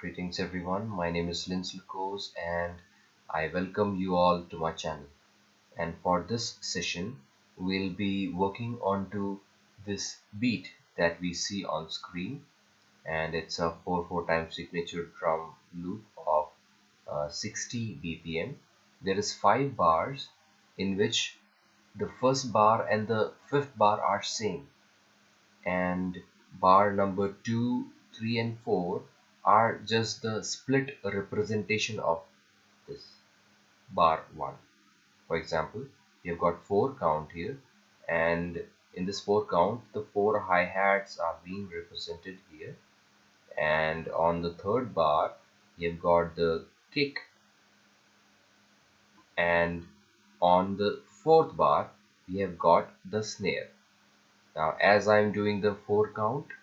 Greetings everyone, my name is Lincelukose and I welcome you all to my channel. And for this session, we'll be working onto this beat that we see on screen, and it's a 4/4 time signature drum loop of 60 BPM. There is 5 bars in which the first bar and the fifth bar are same, and bar number 2, 3 and 4 are just the split representation of this bar 1. For example, you've got 4 count here, and in this 4 count the 4 hi-hats are being represented here, and on the third bar you've got the kick, and on the fourth bar we have got the snare. Now as I'm doing the 4 count,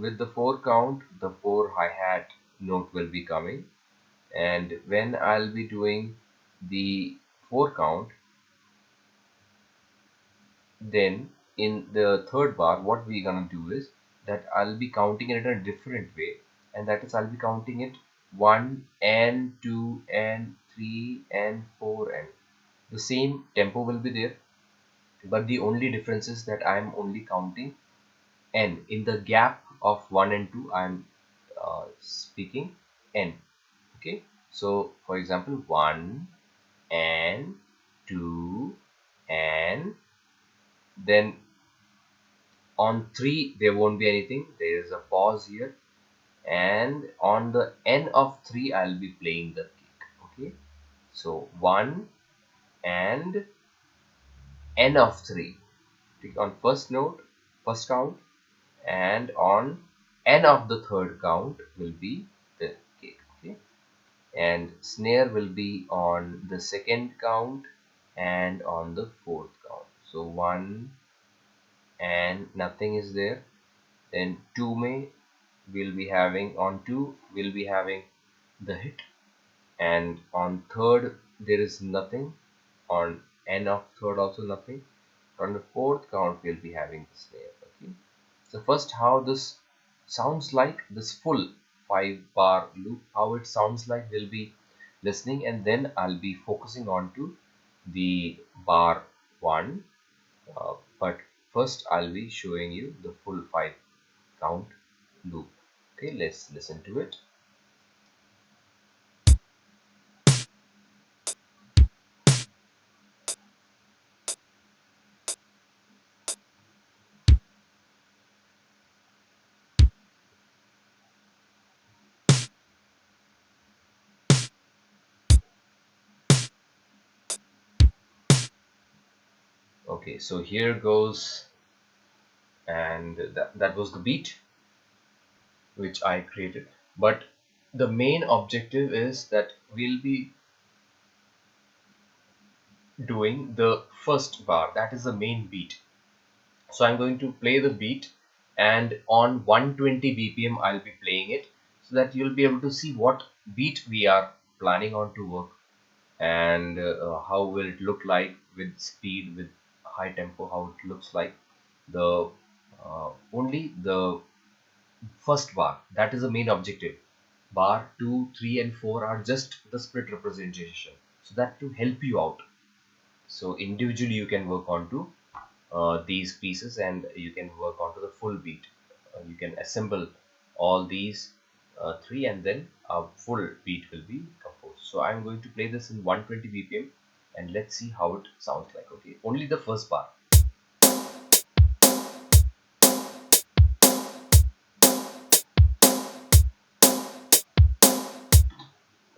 with the 4 count the 4 hi-hat note will be coming, and when I'll be doing the 4 count, then in the third bar what we're gonna do is that I'll be counting it in a different way, and that is I'll be counting it 1 and 2 and 3 and 4, and the same tempo will be there, but the only difference is that I'm only counting n in the gap of 1 and 2. I'm speaking n. Okay, so for example 1 and 2, and then on 3 there won't be anything, there is a pause here, and on the n of 3 I'll be playing the kick. Okay, so 1 and n of 3 on first note, first count, and on n of the third count will be the kick. Okay, and snare will be on the second count and on the fourth count. So 1 and nothing is there, then 2 may will be having, on 2 will be having the hit, and on third there is nothing, on n of third also nothing, on the fourth count we'll be having the snare. Okay, so first how this sounds like, this full 5 bar loop, how it sounds like, we'll be listening, and then I'll be focusing on to the bar 1, but first I'll be showing you the full 5 count loop. Okay, let's listen to it. Okay, so here goes, and that was the beat which I created. But the main objective is that we'll be doing the first bar, that is the main beat. So I'm going to play the beat, and on 120 BPM I'll be playing it, so that you'll be able to see what beat we are planning on to work, and how will it look like with speed, with high tempo, how it looks like. The only the first bar, that is the main objective. Bar 2, 3 and 4 are just the split representation, so that to help you out. So individually you can work on to these pieces, and you can work onto the full beat. You can assemble all these 3, and then a full beat will be composed. So I'm going to play this in 120 BPM, and let's see how it sounds like. Okay, only the first bar.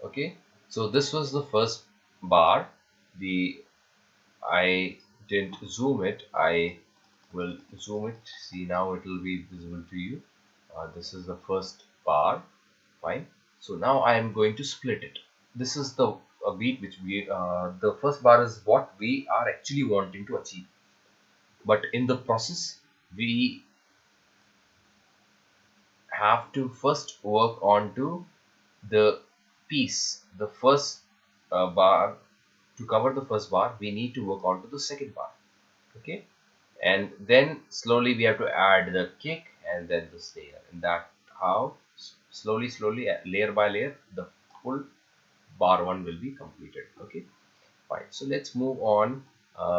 Okay, so this was the first bar. I didn't zoom it, I will zoom it. See, now it will be visible to you. This is the first bar. Fine, so now I am going to split it. This is the beat which we the first bar is what we are actually wanting to achieve, but in the process we have to first work on to the piece, the first bar. To cover the first bar we need to work on to the second bar. Okay, and then slowly we have to add the kick and then the snare, and that how slowly, layer by layer, the full bar 1 will be completed. Okay, fine. So let's move on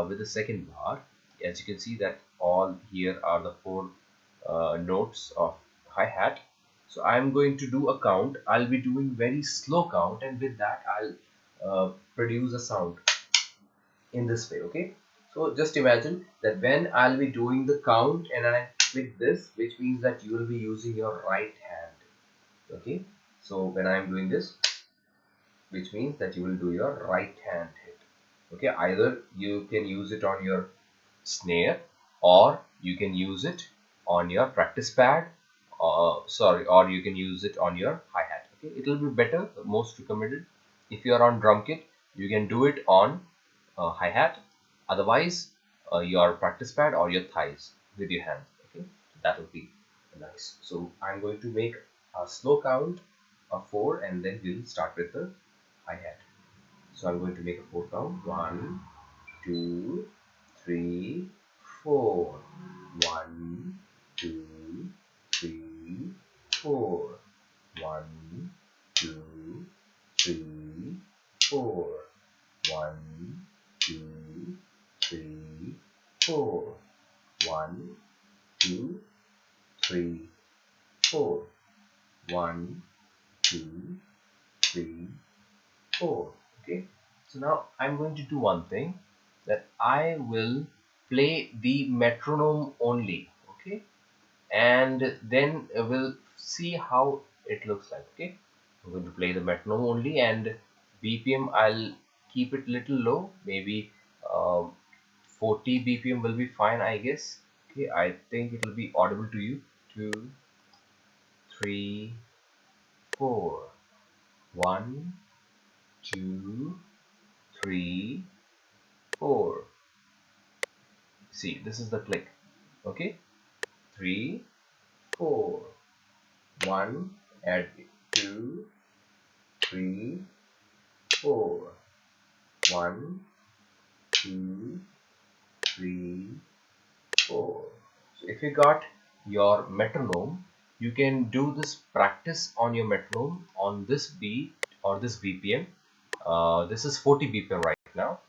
with the second bar. As you can see that all here are the 4 notes of hi-hat. So I'm going to do a count. I'll be doing very slow count, and with that I'll produce a sound in this way. Okay, so just imagine that when I'll be doing the count and I click this, which means that you will be using your right hand. Okay, so when I'm doing this, which means that you will do your right hand hit. Okay, either you can use it on your snare or you can use it on your practice pad, or you can use it on your hi-hat. Okay, it will be better, most recommended. If you are on drum kit, you can do it on hi-hat, otherwise your practice pad or your thighs with your hands. Okay, that will be nice. So I'm going to make a slow count of 4 and then we'll start with the hi-hat. So I'm going to make a 4 count. 1, 2, 3, 4. 1, 2, 3, 4. 1, 2, 3, 4. 1, 2, 3, 4. 1, 2, 3, 4. 1, 2, 3, 4. Okay, so now I'm going to do one thing, that I will play the metronome only. Okay, and then we'll see how it looks like. Okay, I'm going to play the metronome only, and BPM I'll keep it little low, maybe 40 BPM will be fine, I guess. Okay, I think it will be audible to you. 2, 3, 4. 1, 2, 3, 4. See, this is the click. Okay, 3, 4. 1, add 2, 3, 4. 1, 2, 3, 4. So if you got your metronome, you can do this practice on your metronome on this beat or this BPM. This is 40 BPM right now,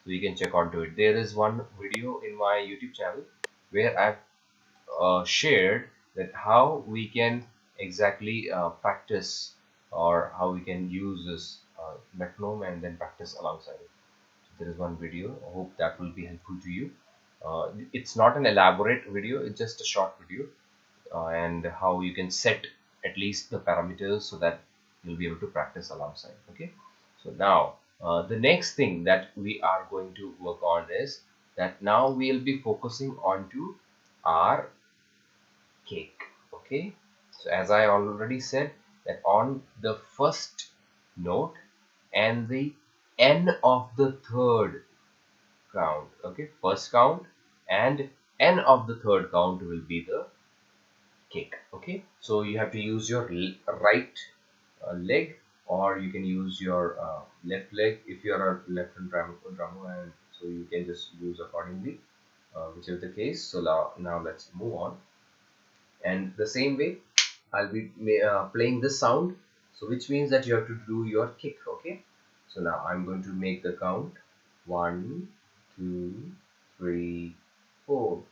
so you can check onto it. There is one video in my YouTube channel where I've shared that how we can exactly practice, or how we can use this metronome and then practice alongside it. So there is one video. I hope that will be helpful to you. It's not an elaborate video, it's just a short video, and how you can set at least the parameters so that you'll be able to practice alongside. Okay, so now the next thing that we are going to work on is that now we'll be focusing on to our kick. Okay, so as I already said, that on the first note and the N of the third count, okay, first count and N of the third count will be the kick. Okay, so you have to use your right leg, or you can use your left leg if you are a left-hand drummer, and so you can just use accordingly, whichever the case. So now let's move on, and the same way I'll be playing this sound, so which means that you have to do your kick. Okay, so now I'm going to make the count. 1, 2, 3, 4.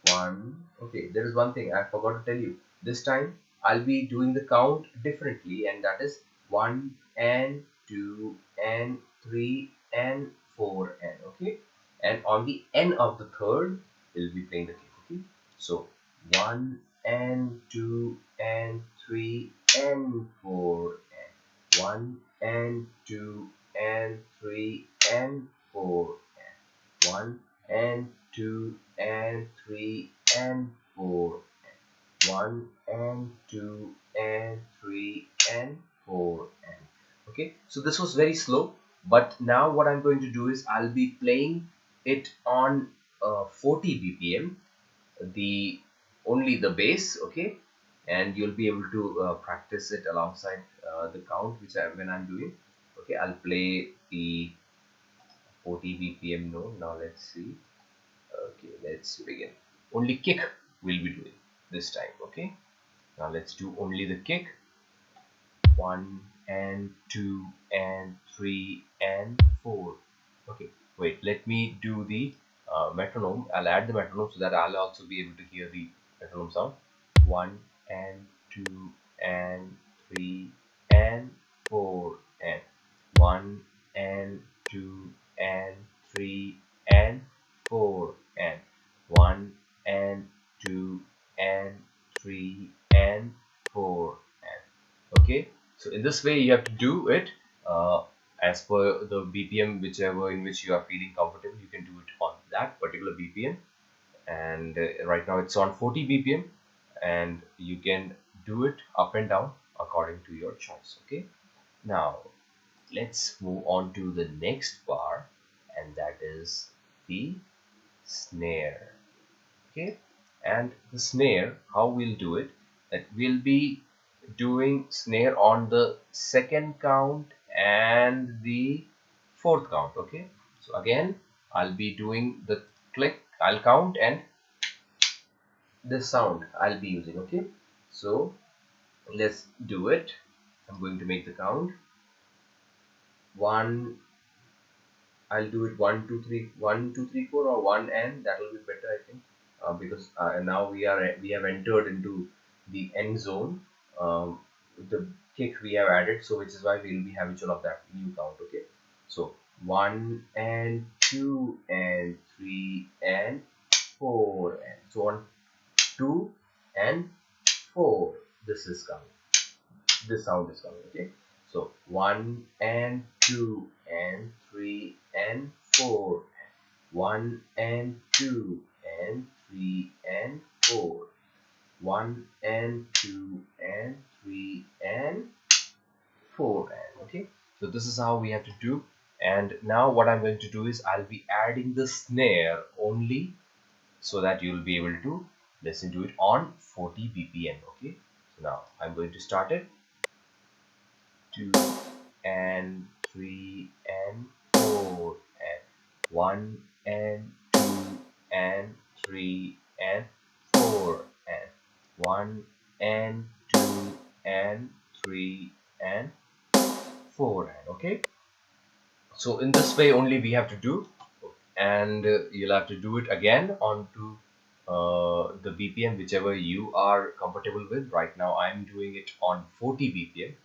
1. Okay, there is one thing I forgot to tell you. This time I'll be doing the count differently, and that is 1 and 2 and 3 and 4 and okay, and on the N of the third we'll be playing the kick. Okay, so 1 and 2 and 3 and 4 and 1 and 2 and 3 and 4 and 1 and 2 and 3 and 4 and 1 and 2 and 3 and 4 and okay, so this was very slow, but now what I'm going to do is I'll be playing it on 40 BPM, the only the bass. Okay, and you'll be able to practice it alongside the count when I'm doing. Okay, I'll play the 40 BPM note. Now let's see. Okay, let's begin. Only kick we'll be doing this time. Okay, now let's do only the kick. 1 and 2 and 3 and 4. Okay, wait, let me do the metronome. I'll add the metronome so that I'll also be able to hear the metronome sound. 1 and 2 and 3 and 4 and 1 and 2 and 3 and 4 and 1 and 2 and 3 and 4 and okay. So in this way you have to do it as per the BPM, whichever in which you are feeling comfortable. You can do it on that particular BPM, and right now it's on 40 BPM, and you can do it up and down according to your choice. Okay, now let's move on to the next bar, and that is the snare. Okay, and the snare, how we'll do it, that we'll be doing snare on the second count and the fourth count. Okay, so again I'll be doing the click, I'll count, and this sound I'll be using. Okay, so let's do it. I'm going to make the count. One, I'll do it 1 2 3 1 2 3 4, or 1 and that will be better, I think, because now we have entered into the end zone. The kick we have added, so which is why we will be habitual of that new count. Okay, so 1 and 2 and 3 and 4 and so on, 2 and 4. This is coming, this sound is coming. Okay, so 1 and 2 and 3 and 4, 1 and 2 and 3 and 4, 1 and 2 and 3 and 4 and okay. So this is how we have to do. And now what I'm going to do is I'll be adding the snare only, so that you'll be able to listen to it on 40 BPM. Okay, so now I'm going to start it. 2 and 3 and 4 and 1 and 2 and 3 and 4 and 1 and 2 and 3 and 4 and okay. So in this way only we have to do, and you'll have to do it again onto the BPM whichever you are comfortable with. Right now I'm doing it on 40 BPM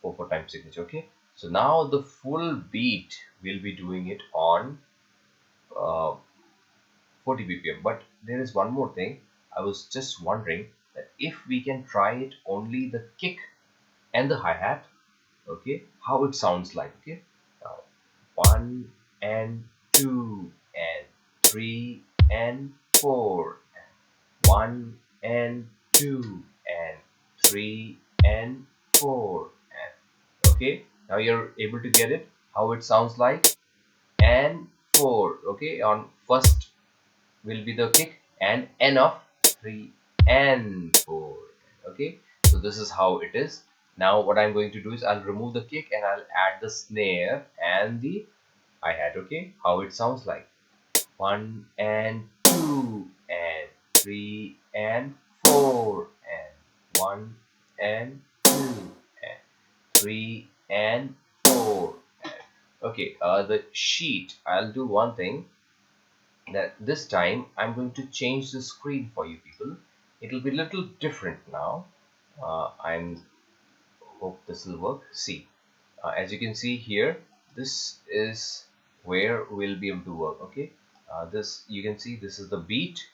for time signature. Okay, so now the full beat we'll be doing it on 40 BPM. But there is one more thing. I was just wondering that if we can try it only the kick and the hi-hat, okay, how it sounds like. Okay, now 1 and 2 and 3 and 4 and 1 and 2 and 3 and 4 and okay. Now you're able to get it how it sounds like. And 4, okay, on first will be the kick and N of 3 and 4. Okay, so this is how it is. Now what I'm going to do is I'll remove the kick and I'll add the snare and the hi-hat. Okay, how it sounds like. 1 and 2 and 3 and 4 and 1 and 2 and 3 and 4 and okay. The sheet, I'll do one thing, that this time I'm going to change the screen for you people. It will be a little different now. I'm hope this will work. See, as you can see here, this is where we'll be able to work. Okay, this you can see this is the beat,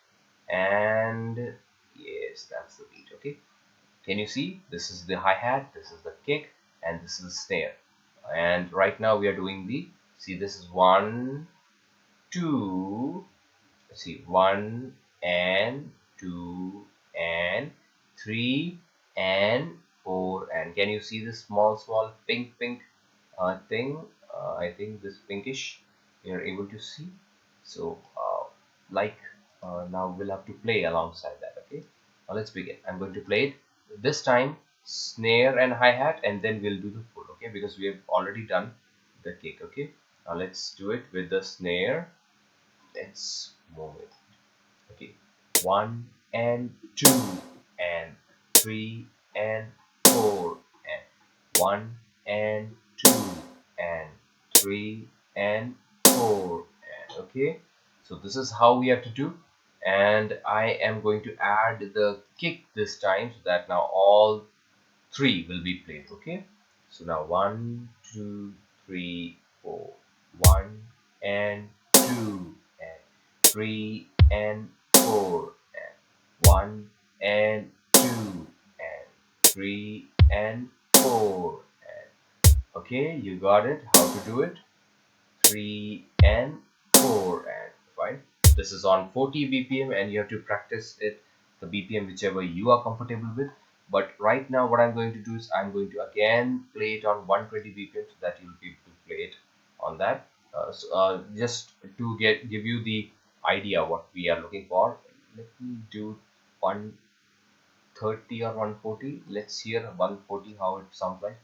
and yes, that's the beat. Okay, can you see this is the hi-hat, this is the kick, and this is the snare. And right now we are doing the, see, this is 1 2, see, 1 and 2 and 3 and 4 and can you see this small pink thing? I think this pinkish you're able to see. So now we'll have to play alongside that. Okay, now let's begin. I'm going to play it this time snare and hi-hat, and then we'll do the full. Okay, because we have already done the kick. Okay, now let's do it with the snare. Let's move it. Okay, 1 and 2 and 3 and 4 and 1 and 2 and 3 and 4 and okay. So this is how we have to do, and I am going to add the kick this time so that now all 3 will be played. Okay, so now 1 2 3 4, 1 and 2 and 3 and 4 and 1 and 2 and 3 and 4 and okay, you got it, how to do it. 3 and 4 and 5. This is on 40 BPM and you have to practice it the BPM whichever you are comfortable with. But right now what I'm going to do is I'm going to again play it on 120 BPM so that you'll be able to play it on that. Just to give you the idea what we are looking for, let me do 130 or 140. Let's hear 140 how it sounds like.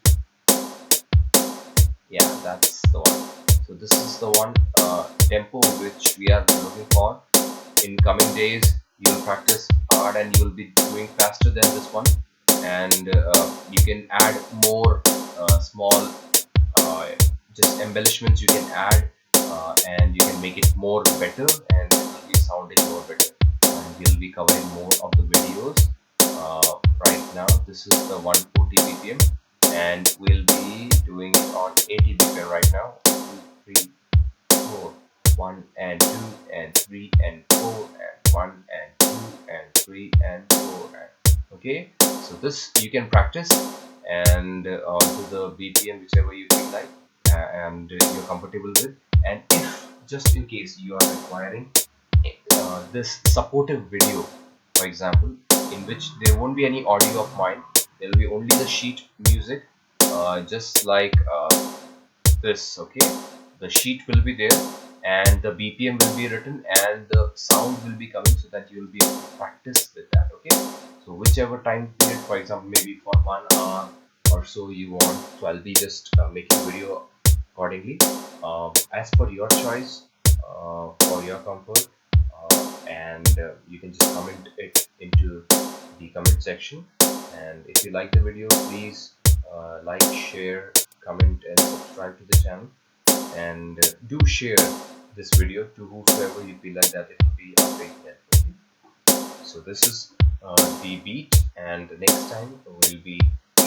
Yeah, that's the one. So this is the one tempo which we are looking for. In coming days you'll practice hard and you'll be doing faster than this one, and you can add more small just embellishments you can add, and you can make it more better and it will be sounding more better, and we'll be covering more of the videos. Right now this is the 140 BPM and we'll be doing it on 80 BPM right now. 2 3 4, 1 and 2 and 3 and 4 and 1 and 2 and 3 and 4 and okay. So this you can practice and onto the BPM whichever you feel like and you're comfortable with. And if just in case you are requiring this supportive video, for example, in which there won't be any audio of mine, there will be only the sheet music, just like this. Okay, the sheet will be there and the BPM will be written and the sound will be coming so that you will be able to practice with that. Okay, so whichever time period, for example maybe for 1 hour or so you want, so I'll be just making video accordingly as per your choice, for your comfort, and you can just comment it into the comment section. And if you like the video, please like, share, comment and subscribe to the channel, and do share this video to whosoever you feel like that it will be a great help. Okay? So this is the beat, and next time we'll be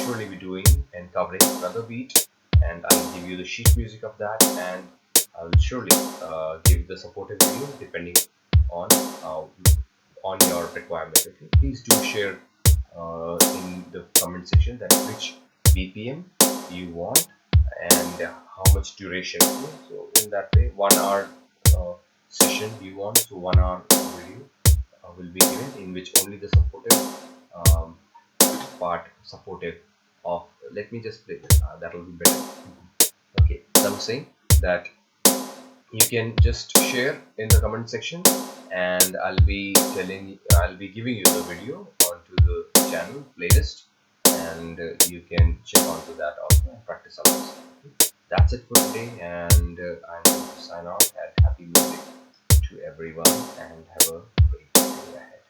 surely be doing and covering another beat, and I'll give you the sheet music of that, and I'll surely give the supportive video depending on your requirement. Okay? Please do share in the comment section that which BPM you want and how much duration. Okay? So in that way, 1 hour session you want, so 1 hour video will be given in which only the supportive part supportive of, let me just play this, that will be better. Okay, so I'm saying that you can just share in the comment section and I'll be giving you the video onto the channel playlist, and you can check onto that also and practice on this. Okay. That's it for today, and I'm going to sign off, and happy music to everyone and have a great day ahead.